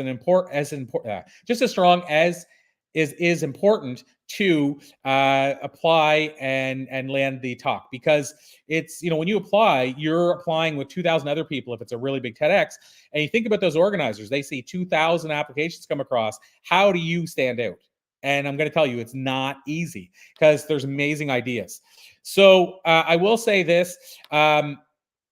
just as strong as is important to apply and land the talk, because it's, when you apply, you're applying with 2,000 other people if it's a really big TEDx, and you think about those organizers, they see 2,000 applications come across. How do you stand out? And I'm going to tell you, it's not easy because there's amazing ideas. So I will say this.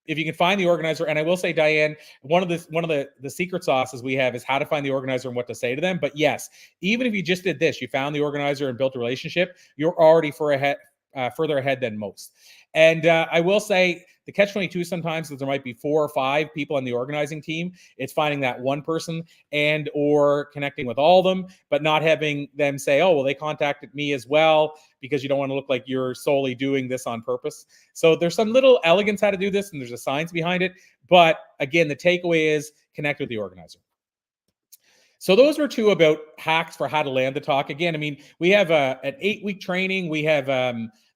If you can find the organizer, and I will say, Diane, one of the secret sauces we have is how to find the organizer and what to say to them. But yes, even if you just did this, you found the organizer and built a relationship, you're already further ahead than most. And I will say the catch-22 sometimes is there might be 4 or 5 people on the organizing team. It's finding that one person and or connecting with all of them, but not having them say, oh, well, they contacted me as well, because you don't want to look like you're solely doing this on purpose. So there's some little elegance how to do this, and there's a science behind it. But again, the takeaway is connect with the organizer. So those were 2 about hacks for how to land the talk. Again, I mean, we have an 8-week training. We have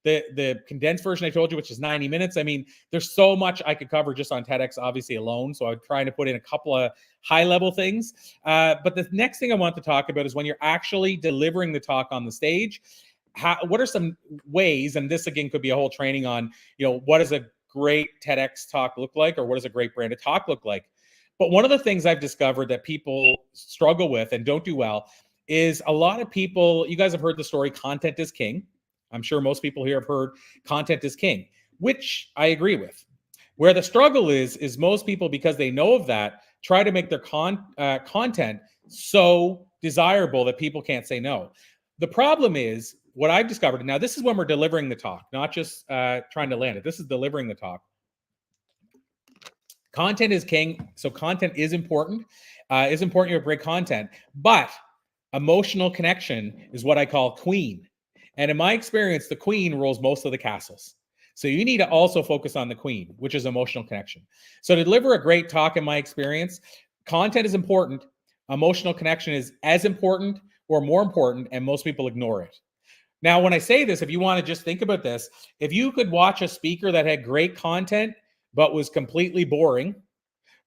the condensed version I told you, which is 90 minutes. I mean, there's so much I could cover just on TEDx, obviously alone. So I'm trying to put in a couple of high-level things. But the next thing I want to talk about is when you're actually delivering the talk on the stage, what are some ways, and this again could be a whole training on, what does a great TEDx talk look like, or what does a great branded talk look like? But one of the things I've discovered that people struggle with and don't do well is a lot of people, you guys have heard the story, content is king. I'm sure most people here have heard content is king, which I agree with. Where the struggle is most people, because they know of that, try to make their content so desirable that people can't say no. The problem is, what I've discovered, now this is when we're delivering the talk, not just trying to land it. This is delivering the talk. Content is king, so content is important. It's important you have great content, but emotional connection is what I call queen. And in my experience, the queen rules most of the castles. So you need to also focus on the queen, which is emotional connection. So to deliver a great talk, in my experience, content is important. Emotional connection is as important or more important, and most people ignore it. Now, when I say this, if you want to just think about this, if you could watch a speaker that had great content but was completely boring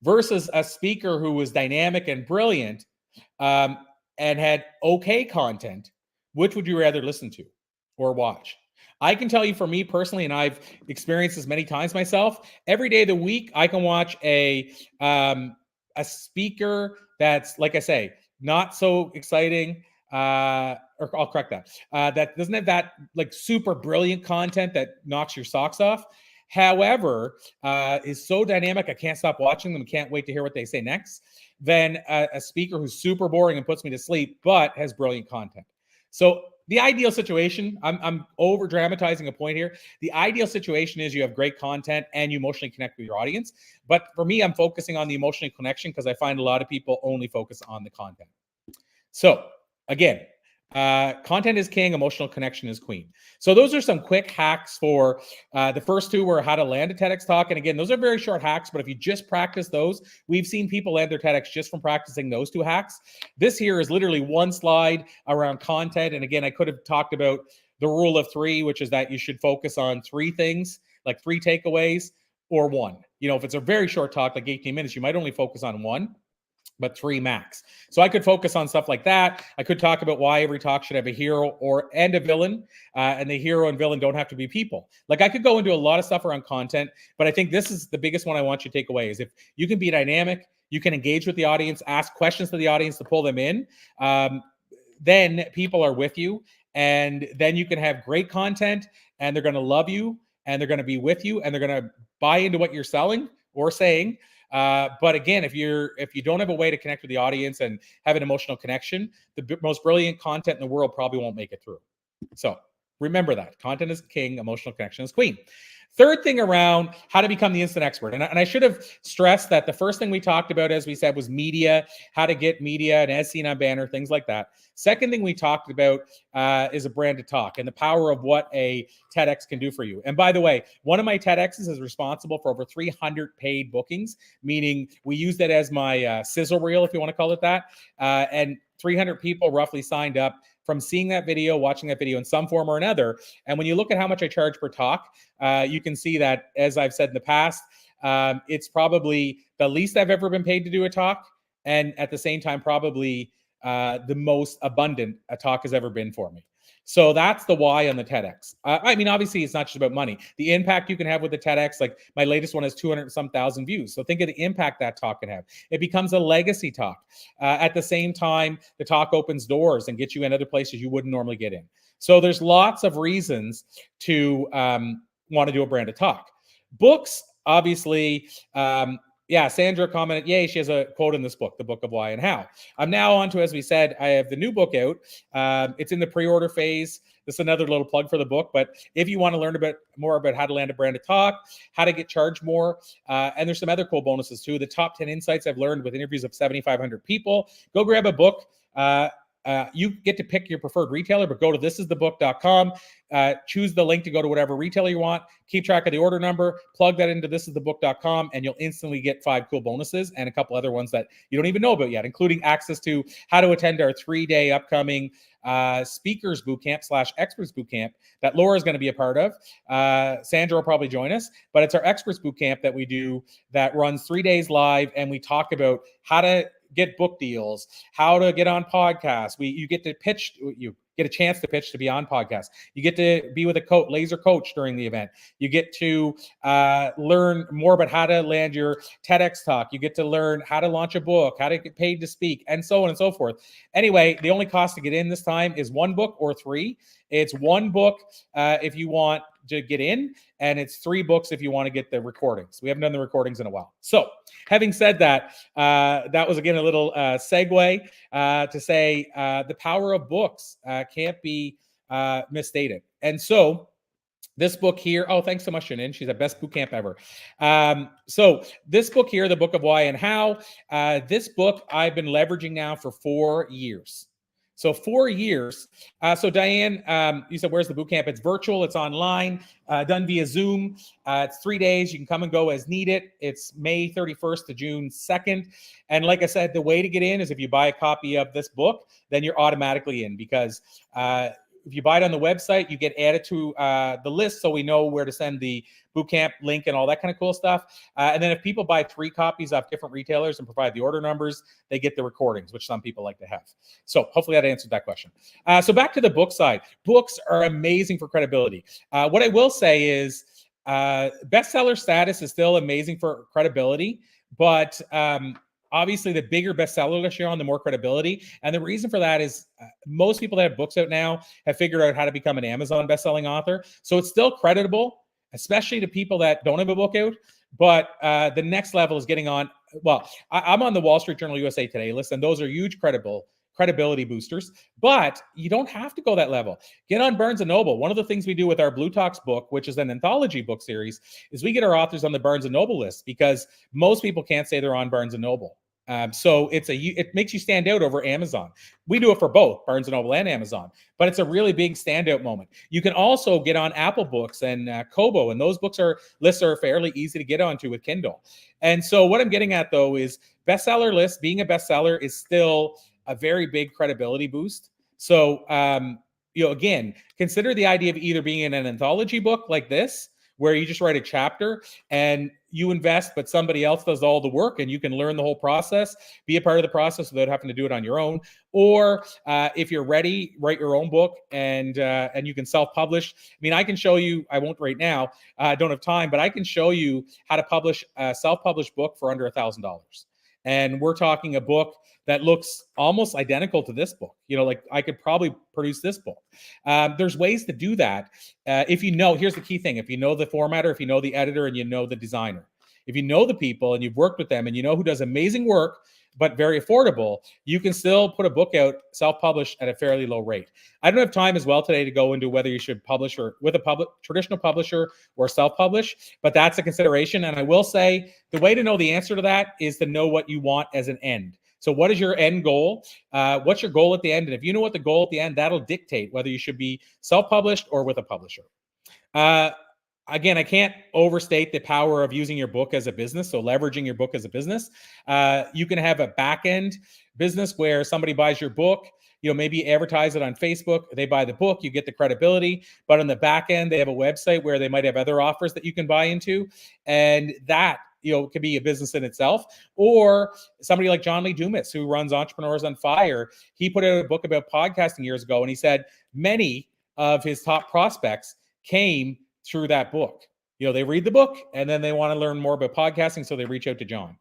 versus a speaker who was dynamic and brilliant and had okay content, which would you rather listen to or watch? I can tell you, for me personally, and I've experienced this many times myself, every day of the week, I can watch a speaker that's, like I say, not so exciting, or I'll correct that, that doesn't have that like super brilliant content that knocks your socks off. However, is so dynamic, I can't stop watching them, can't wait to hear what they say next, than a speaker who's super boring and puts me to sleep, but has brilliant content. So the ideal situation, I'm over dramatizing a point here. The ideal situation is you have great content and you emotionally connect with your audience. But for me, I'm focusing on the emotional connection because I find a lot of people only focus on the content. So again, content is king, emotional connection is queen. So those are some quick hacks for the first 2 were how to land a TEDx talk. And again, those are very short hacks, but if you just practice those, we've seen people land their TEDx just from practicing those 2 hacks. This here is literally one slide around content. And again, I could have talked about the rule of 3, which is that you should focus on 3 things, like 3 takeaways or 1. If it's a very short talk, like 18 minutes, you might only focus on 1. But 3 max. So I could focus on stuff like that. I could talk about why every talk should have a hero and a villain, and the hero and villain don't have to be people. Like, I could go into a lot of stuff around content, but I think this is the biggest one I want you to take away is if you can be dynamic, you can engage with the audience, ask questions to the audience to pull them in, then people are with you, and then you can have great content, and they're going to love you, and they're going to be with you, and they're going to buy into what you're selling or saying. But again, if you don't have a way to connect with the audience and have an emotional connection, the most brilliant content in the world probably won't make it through. So remember that content is king, emotional connection is queen. Third thing around how to become the instant expert. And I should have stressed that the first thing we talked about, as we said, was media, how to get media and as seen on banner, things like that. Second thing we talked about is a branded talk and the power of what a TEDx can do for you. And by the way, one of my TEDx's is responsible for over 300 paid bookings, meaning we use that as my sizzle reel, if you want to call it that. And 300 people roughly signed up from seeing that video, watching that video in some form or another. And when you look at how much I charge per talk, you can see that, as I've said in the past, it's probably the least I've ever been paid to do a talk. And at the same time, probably the most abundant a talk has ever been for me. So that's the why on the TEDx. I mean, obviously, it's not just about money. The impact you can have with the TEDx, like my latest one has 200 some thousand views. So think of the impact that talk can have. It becomes a legacy talk. At the same time, the talk opens doors and gets you in other places you wouldn't normally get in. So there's lots of reasons to want to do a branded talk. Books, obviously, yeah, Sandra commented, yay, she has a quote in this book, The Book of Why and How. I'm now on to, as we said, I have the new book out. It's in the pre-order phase. This is another little plug for the book. But if you want to learn a bit more about how to land a branded talk, how to get charged more, and there's some other cool bonuses too. The top 10 insights I've learned with interviews of 7,500 people. Go grab a book. You get to pick your preferred retailer, but go to thisisthebook.com. Choose the link to go to whatever retailer you want. Keep track of the order number. Plug that into thisisthebook.com, and you'll instantly get 5 cool bonuses and a couple other ones that you don't even know about yet, including access to how to attend our 3-day upcoming speakers bootcamp / experts bootcamp that Laura is going to be a part of. Sandra will probably join us, but it's our experts bootcamp that we do that runs 3 days live, and we talk about how to get book deals, how to get on podcasts. You get to pitch, you get a chance to pitch to be on podcasts. You get to be with a laser coach during the event. You get to learn more about how to land your TEDx talk. You get to learn how to launch a book, how to get paid to speak, and so on and so forth. Anyway, the only cost to get in this time is 1 book or 3. It's 1 book if you want to get in, and it's 3 books if you want to get the recordings. We haven't done the recordings in a while. So having said that, that was, again, a little segue to say the power of books can't be misstated. And so this book here, oh, thanks so much, Shannon. She's the best bootcamp ever. So this book here, The Book of Why and How, this book I've been leveraging now for 4 years. So 4 years. So Diane, you said, where's the bootcamp? It's virtual. It's online, done via Zoom. It's 3 days. You can come and go as needed. It's May 31st to June 2nd. And like I said, the way to get in is if you buy a copy of this book, then you're automatically in, because if you buy it on the website, you get added to the list, so we know where to send the bootcamp link and all that kind of cool stuff. And then if people buy 3 copies off different retailers and provide the order numbers, they get the recordings, which some people like to have. So hopefully that answered that question. So back to the book side. Books are amazing for credibility. What I will say is bestseller status is still amazing for credibility, but obviously, the bigger bestseller list you're on, the more credibility. And the reason for that is most people that have books out now have figured out how to become an Amazon bestselling author. So it's still creditable, especially to people that don't have a book out. But the next level is getting on. Well, I'm on the Wall Street Journal USA Today list, and those are huge credibility boosters. But you don't have to go that level. Get on Barnes & Noble. One of the things we do with our Blue Talks book, which is an anthology book series, is we get our authors on the Barnes & Noble list, because most people can't say they're on Barnes & Noble. So it makes you stand out over Amazon. We do it for both Barnes & Noble and Amazon, but it's a really big standout moment. You can also get on Apple Books and Kobo, and those lists are fairly easy to get onto with Kindle. And so what I'm getting at, though, is bestseller list, being a bestseller is still a very big credibility boost. So, again, consider the idea of either being in an anthology book like this, where you just write a chapter and you invest, but somebody else does all the work, and you can learn the whole process, be a part of the process without having to do it on your own. Or if you're ready, write your own book, and you can self-publish. I mean, I can show you, I won't right now, I don't have time, but I can show you how to publish a self-published book for under $1,000. And we're talking a book that looks almost identical to this book. Like I could probably produce this book. There's ways to do that. If you know, here's the key thing. If you know the formatter, if you know the editor, and you know the designer, if you know the people and you've worked with them and you know who does amazing work, but very affordable, you can still put a book out self-published at a fairly low rate. I don't have time as well today to go into whether you should publish or with a traditional publisher or self-publish, but that's a consideration. And I will say the way to know the answer to that is to know what you want as an end. So what is your end goal? What's your goal at the end? And if you know what the goal at the end, that'll dictate whether you should be self-published or with a publisher. Again, I can't overstate the power of using your book as a business. So leveraging your book as a business. You can have a back-end business where somebody buys your book, maybe advertise it on Facebook. They buy the book, you get the credibility. But on the back end, they have a website where they might have other offers that you can buy into. And that, could be a business in itself. Or somebody like John Lee Dumas, who runs Entrepreneurs on Fire. He put out a book about podcasting years ago, and he said many of his top prospects came through that book. They read the book and then they want to learn more about podcasting, so they reach out to John.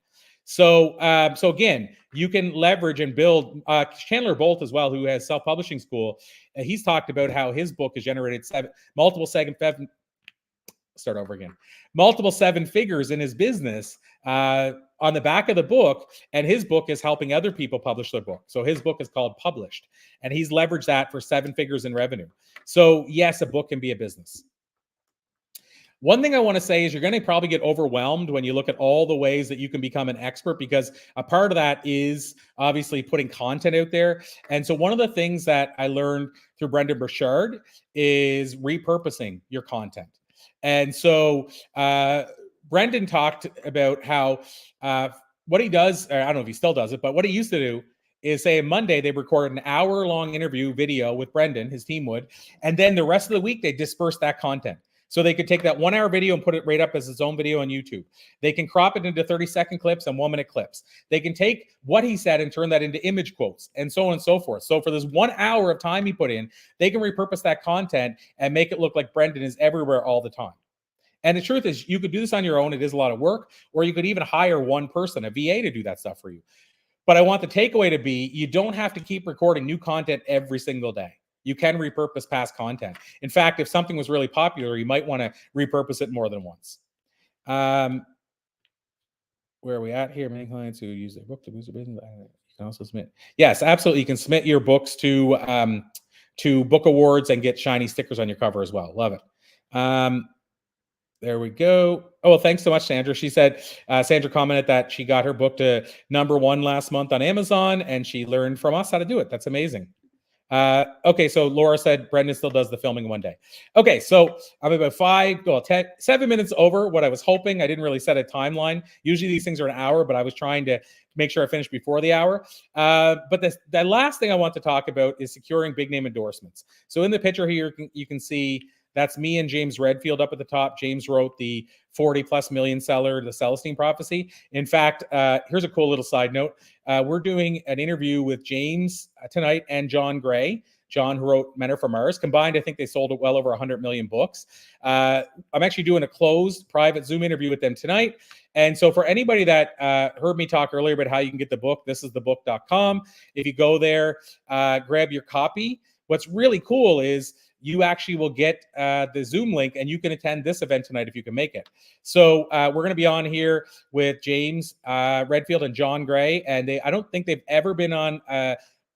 So again, you can leverage and build. Chandler Bolt as well, who has self-publishing school, he's talked about how his book has generated multiple seven figures in his business on the back of the book, and his book is helping other people publish their book. So his book is called Published, and he's leveraged that for 7 figures in revenue. So yes, a book can be a business. One thing I want to say is you're going to probably get overwhelmed when you look at all the ways that you can become an expert, because a part of that is obviously putting content out there. And so one of the things that I learned through Brendan Burchard is repurposing your content. And so Brendan talked about how what he does, I don't know if he still does it, but what he used to do is say Monday they record an hour-long interview video with Brendan, his team would, and then the rest of the week they disperse that content. So they could take that 1 hour video and put it right up as its own video on YouTube. They can crop it into 30-second clips and 1-minute clips. They can take what he said and turn that into image quotes and so on and so forth. So for this 1 hour of time he put in, they can repurpose that content and make it look like Brendan is everywhere all the time. And the truth is, you could do this on your own. It is a lot of work, or you could even hire one person, a VA, to do that stuff for you. But I want the takeaway to be, you don't have to keep recording new content every single day. You can repurpose past content. In fact, if something was really popular, you might want to repurpose it more than once. Where are we at here? Many clients who use their book to boost their business. You can also submit. Yes, absolutely. You can submit your books to book awards and get shiny stickers on your cover as well. Love it. There we go. Oh, well, thanks so much, Sandra. She said, Sandra commented that she got her book to #1 last month on Amazon, and she learned from us how to do it. That's amazing. Okay, so Laura said Brendan still does the filming one day. Okay, so I'm about 7 minutes over what I was hoping. I didn't really set a timeline. Usually these things are an hour, but I was trying to make sure I finished before the hour. But the last thing I want to talk about is securing big name endorsements. So in the picture here, you can see that's me and James Redfield up at the top. James wrote the 40+ million seller, The Celestine Prophecy. In fact, here's a cool little side note. We're doing an interview with James tonight and John Gray. John, who wrote Men Are From Mars. Combined, I think they sold well over 100 million books. I'm actually doing a closed private Zoom interview with them tonight. And so for anybody that heard me talk earlier about how you can get the book, thisisthebook.com. If you go there, grab your copy. What's really cool is you actually will get the Zoom link and you can attend this event tonight if you can make it. So we're going to be on here with James Redfield and John Gray. And I don't think they've ever been on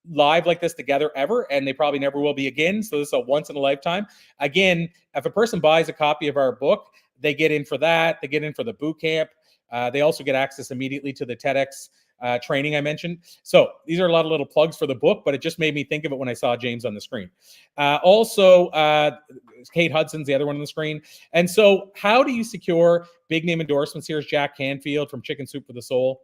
live like this together ever. And they probably never will be again. So this is a once in a lifetime. Again, if a person buys a copy of our book, they get in for that. They get in for the boot camp. They also get access immediately to the TEDx training I mentioned. So these are a lot of little plugs for the book, but it just made me think of it when I saw James on the screen. Also, Kate Hudson's the other one on the screen. And so how do you secure big name endorsements? Here's Jack Canfield from Chicken Soup for the Soul.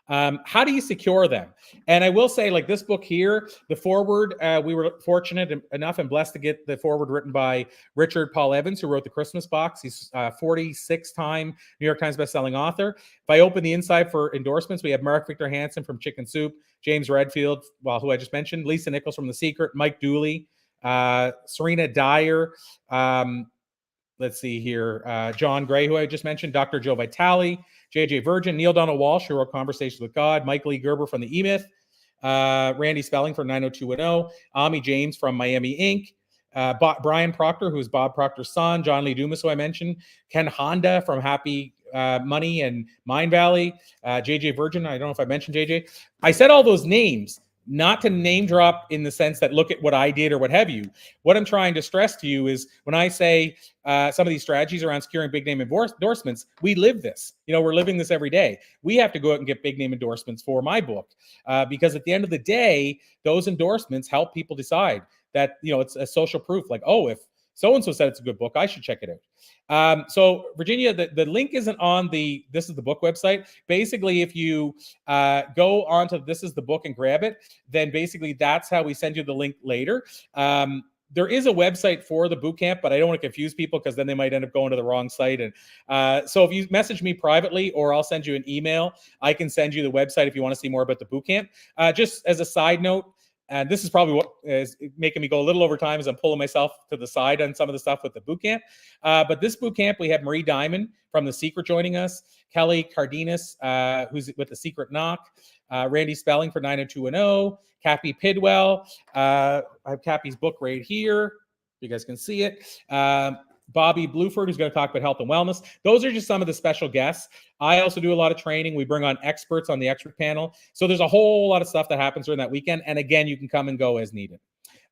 How do you secure them? And I will say, like this book here, the foreword, we were fortunate enough and blessed to get the foreword written by Richard Paul Evans, who wrote The Christmas Box. He's a 46-time New York Times bestselling author. If I open the inside for endorsements, we have Mark Victor Hansen from Chicken Soup, James Redfield, who I just mentioned, Lisa Nichols from The Secret, Mike Dooley, Serena Dyer, let's see here, John Gray, who I just mentioned, Dr. Joe Vitale, JJ Virgin, Neil Donald Walsh, who wrote Conversations with God, Mike Lee Gerber from the E-Myth, Randy Spelling from 90210, Ami James from Miami Inc., Brian Proctor, who's Bob Proctor's son, John Lee Dumas, who I mentioned, Ken Honda from Happy Money and Mind Valley, JJ Virgin. I don't know if I mentioned JJ. I said all those names not to name drop in the sense that look at what I did or what have you. What I'm trying to stress to you is when I say some of these strategies around securing big name endorsements, we live this. We're living this every day. We have to go out and get big name endorsements for my book because at the end of the day, those endorsements help people decide that, it's a social proof. Like, oh, if so-and-so said it's a good book, I should check it out. So Virginia, the link isn't on the This Is the Book website. Basically, if you go onto This Is the Book and grab it, then basically that's how we send you the link later. There is a website for the bootcamp, but I don't want to confuse people because then they might end up going to the wrong site. And so if you message me privately or I'll send you an email, I can send you the website if you want to see more about the bootcamp. Just as a side note, and this is probably what is making me go a little over time as I'm pulling myself to the side on some of the stuff with the bootcamp. But this bootcamp, we have Marie Diamond from The Secret joining us, Kelly Cardenas, who's with The Secret Knock, Randy Spelling for 90210, Cappy Pidwell. I have Cappy's book right here. You guys can see it. Bobby Bluford, who's going to talk about health and wellness. Those are just some of the special guests. I also do a lot of training. We bring on experts on the expert panel. So there's a whole lot of stuff that happens during that weekend. And again, you can come and go as needed.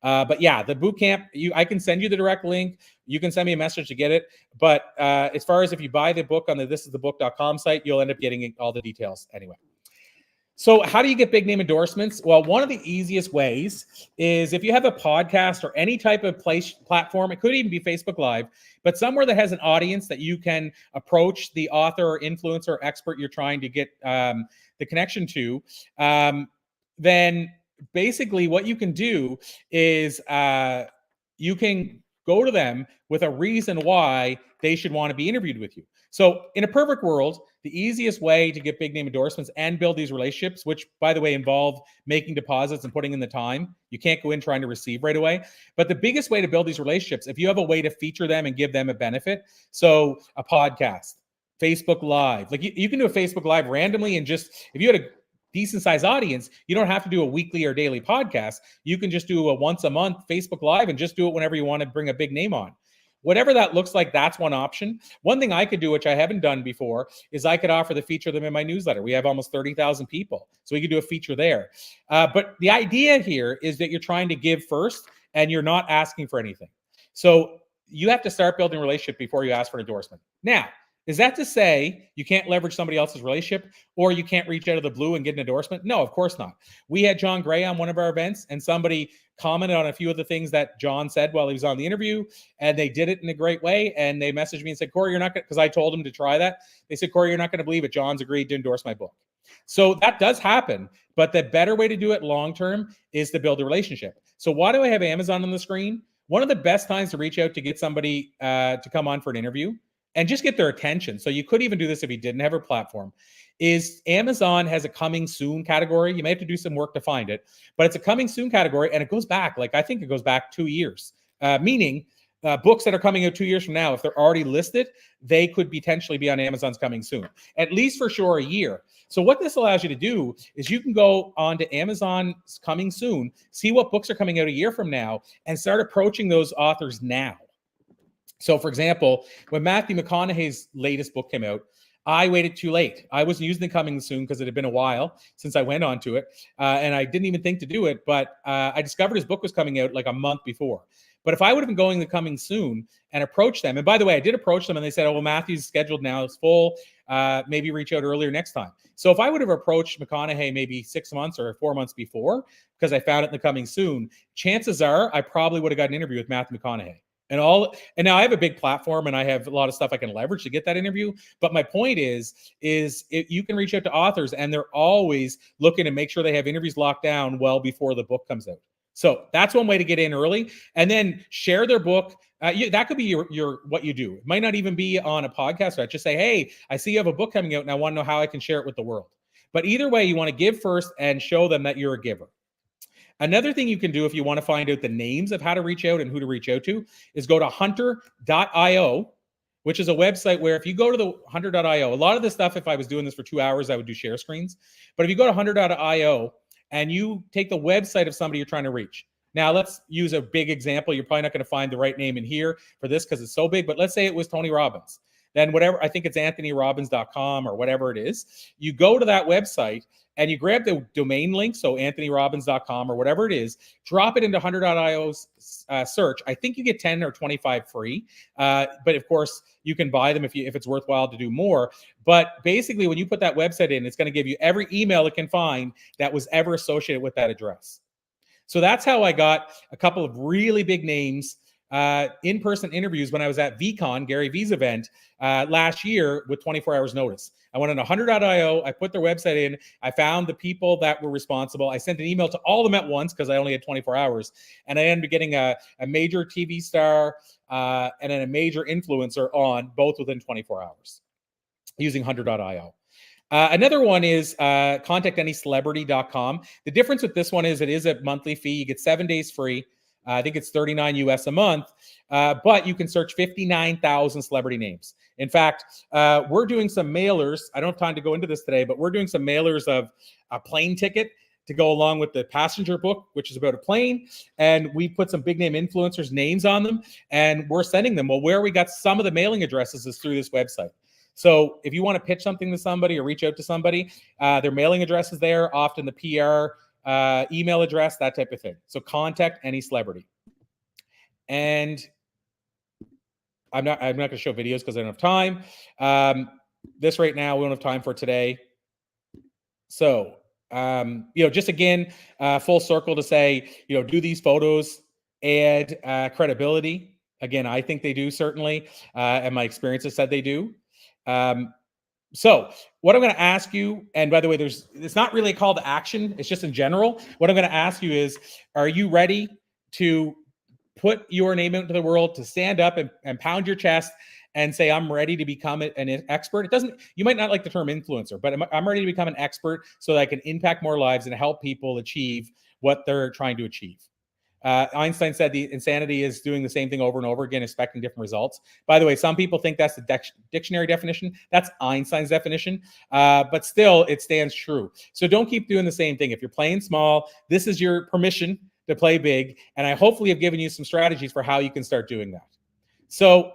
But yeah, the boot camp, I can send you the direct link. You can send me a message to get it. But as far as if you buy the book on the thisisthebook.com site, you'll end up getting all the details anyway. So how do you get big name endorsements? Well, one of the easiest ways is if you have a podcast or any type of platform, it could even be Facebook Live, but somewhere that has an audience that you can approach the author or influencer or expert you're trying to get the connection to, then basically what you can do is you can go to them with a reason why they should want to be interviewed with you. So in a perfect world, the easiest way to get big name endorsements and build these relationships, which by the way, involve making deposits and putting in the time. You can't go in trying to receive right away. But the biggest way to build these relationships, if you have a way to feature them and give them a benefit. So a podcast, Facebook Live, like you can do a Facebook Live randomly and just, if you had a decent sized audience, you don't have to do a weekly or daily podcast. You can just do a once a month Facebook Live and just do it whenever you want to bring a big name on. Whatever that looks like, that's one option. One thing I could do, which I haven't done before, is I could offer to feature them in my newsletter. We have almost 30,000 people, so we could do a feature there. But the idea here is that you're trying to give first and you're not asking for anything. So you have to start building a relationship before you ask for an endorsement. Now, is that to say you can't leverage somebody else's relationship or you can't reach out of the blue and get an endorsement? No, of course not. We had John Gray on one of our events and somebody commented on a few of the things that John said while he was on the interview, and they did it in a great way. And they messaged me and said, Corey, you're not going to, because I told him to try that. They said, Corey, you're not going to believe it. John's agreed to endorse my book. So that does happen, but the better way to do it long-term is to build a relationship. So why do I have Amazon on the screen? One of the best times to reach out to get somebody to come on for an interview and just get their attention. So you could even do this if you didn't have a platform, is Amazon has a coming soon category. You may have to do some work to find it, but it's a coming soon category. And it goes back, I think it goes back 2 years, meaning books that are coming out 2 years from now, if they're already listed, they could potentially be on Amazon's coming soon, at least for sure a year. So what this allows you to do is you can go on to Amazon's coming soon, see what books are coming out a year from now, and start approaching those authors now. So for example, when Matthew McConaughey's latest book came out, I waited too late. I wasn't using the coming soon because it had been a while since I went onto it. And I didn't even think to do it, but I discovered his book was coming out like a month before. But if I would have been going the coming soon and approached them, and by the way, I did approach them and they said, oh, well, Matthew's scheduled now, it's full. Maybe reach out earlier next time. So if I would have approached McConaughey maybe 6 months or 4 months before, because I found it in the coming soon, chances are I probably would have got an interview with Matthew McConaughey. And now I have a big platform and I have a lot of stuff I can leverage to get that interview. But my point is you can reach out to authors and they're always looking to make sure they have interviews locked down well before the book comes out. So that's one way to get in early, and then share their book. That could be your what you do. It might not even be on a podcast. Right? Just say, hey, I see you have a book coming out and I want to know how I can share it with the world. But either way, you want to give first and show them that you're a giver. Another thing you can do if you want to find out the names of how to reach out and who to reach out to is go to hunter.io, which is a website where if you go to the hunter.io, a lot of this stuff, if I was doing this for 2 hours, I would do share screens. But if you go to hunter.io and you take the website of somebody you're trying to reach. Now, let's use a big example. You're probably not going to find the right name in here for this because it's so big, but let's say it was Tony Robbins. then whatever, I think it's anthonyrobbins.com or whatever it is, you go to that website and you grab the domain link, so anthonyrobbins.com or whatever it is, drop it into 100.io's search. I think you get 10 or 25 free, but of course you can buy them if it's worthwhile to do more. But basically, when you put that website in, it's going to give you every email it can find that was ever associated with that address. So that's how I got a couple of really big names in-person interviews when I was at VCon, Gary V's event last year with 24 hours notice. I went on 100.io, I put their website in, I found the people that were responsible. I sent an email to all of them at once because I only had 24 hours. And I ended up getting a major TV star and then a major influencer on both within 24 hours using 100.io. Another one is contactanyscelebrity.com. The difference with this one is it is a monthly fee. You get 7 days free. I think it's $39 US a month, but you can search 59,000 celebrity names. In fact, we're doing some mailers. I don't have time to go into this today, but we're doing some mailers of a plane ticket to go along with the passenger book, which is about a plane. And we put some big name influencers' names on them, and we're sending them. Well, where we got some of the mailing addresses is through this website. So if you want to pitch something to somebody or reach out to somebody, their mailing address is there, often the PR email address, that type of thing. So contact any celebrity. And I'm not going to show videos because I don't have time. This right now, we don't have time for today. So, just again, full circle to say, do these photos add credibility? Again, I think they do, certainly. And my experience has said they do. So what I'm going to ask you, and by the way, it's not really a call to action. It's just in general. What I'm going to ask you is, are you ready to put your name out into the world, to stand up and pound your chest and say, I'm ready to become an expert? You might not like the term influencer, but I'm ready to become an expert so that I can impact more lives and help people achieve what they're trying to achieve. Einstein said the insanity is doing the same thing over and over again, expecting different results. By the way, some people think that's the dictionary definition. That's Einstein's definition, but still, it stands true. So don't keep doing the same thing. If you're playing small, this is your permission to play big, and I hopefully have given you some strategies for how you can start doing that. So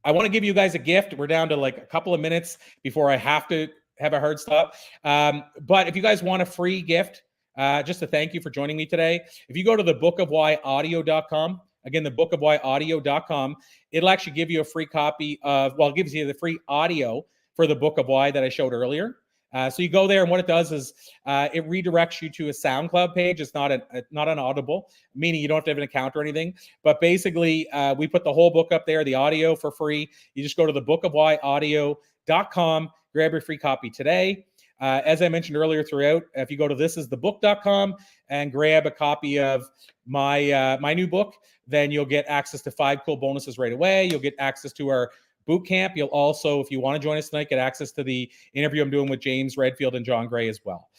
I want to give you guys a gift. We're down to like a couple of minutes before I have to have a hard stop. But if you guys want a free gift, just to thank you for joining me today, if you go to thebookofwhyaudio.com, again, thebookofwhyaudio.com, it'll actually give you a free copy of, it gives you the free audio for the Book of Why that I showed earlier. So you go there, and what it does is it redirects you to a SoundCloud page. It's not an Audible, meaning you don't have to have an account or anything. But basically, we put the whole book up there, the audio for free. You just go to thebookofwhyaudio.com, grab your free copy today. As I mentioned earlier throughout, if you go to thisisthebook.com and grab a copy of my new book, then you'll get access to 5 cool bonuses right away. You'll get access to our boot camp. You'll also, if you want to join us tonight, get access to the interview I'm doing with James Redfield and John Gray as well.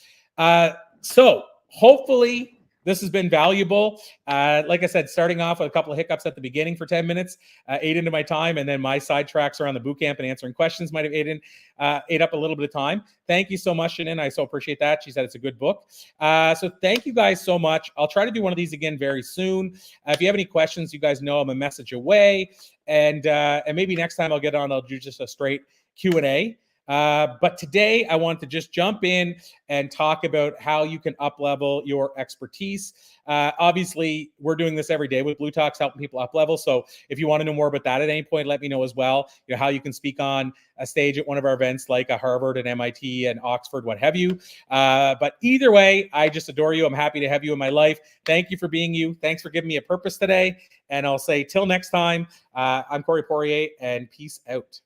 So hopefully this has been valuable. Like I said, starting off with a couple of hiccups at the beginning for 10 minutes, ate into my time, and then my sidetracks around the boot camp and answering questions might have ate up a little bit of time. Thank you so much, Shannon. I so appreciate that. She said it's a good book. So thank you guys so much. I'll try to do one of these again very soon. If you have any questions, you guys know I'm a message away. And maybe next time I'll get on, I'll do just a straight Q&A. But today I want to just jump in and talk about how you can up-level your expertise. Obviously, we're doing this every day with Blue Talks, helping people up-level. So if you want to know more about that at any point, let me know as well. How you can speak on a stage at one of our events like a Harvard and MIT and Oxford, what have you. But either way, I just adore you. I'm happy to have you in my life. Thank you for being you. Thanks for giving me a purpose today. And I'll say till next time, I'm Corey Poirier, and peace out.